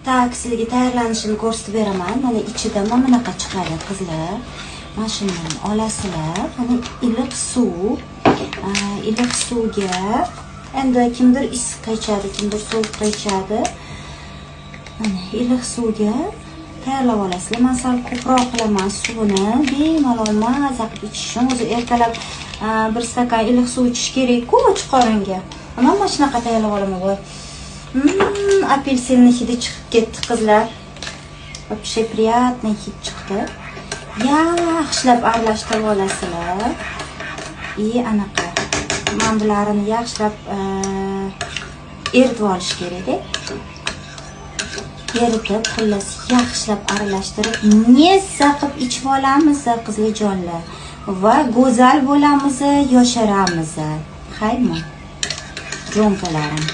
Tak, sizga tayyorlanishini ko'rsatib beraman. Mana ichida mana bunaqa chiqadi qizlar. Mana shundan olasizlar. Mana iliq suvga endi kimdir issiqqa ichadi, kimdir sovuqqa ichadi. Mana iliq suvga tayyorlab olasizlar. Men sal ko'proq qilaman suvini, bemalol maza qilib ichishim. O'zi ertalab bir stakan iliq suv ichish kerak-ku chiqoranga. Mana mana shunaqa tayyorlab olaman. Voy. Apelsinning hidi chiqib ketdi qizlar. Вообще приятный hid chiqdi. Yaxshilab aralashtirib olasizlar. Anaqa. Men bularni yaxshilab eritib olish kerak-da. Eritib, xullas yaxshilab aralashtirib, nesa qilib ichib olamiz qizlarjonlar. Va go'zal bo'lamiz, yosharamiz. Haymi? Jonkalarim.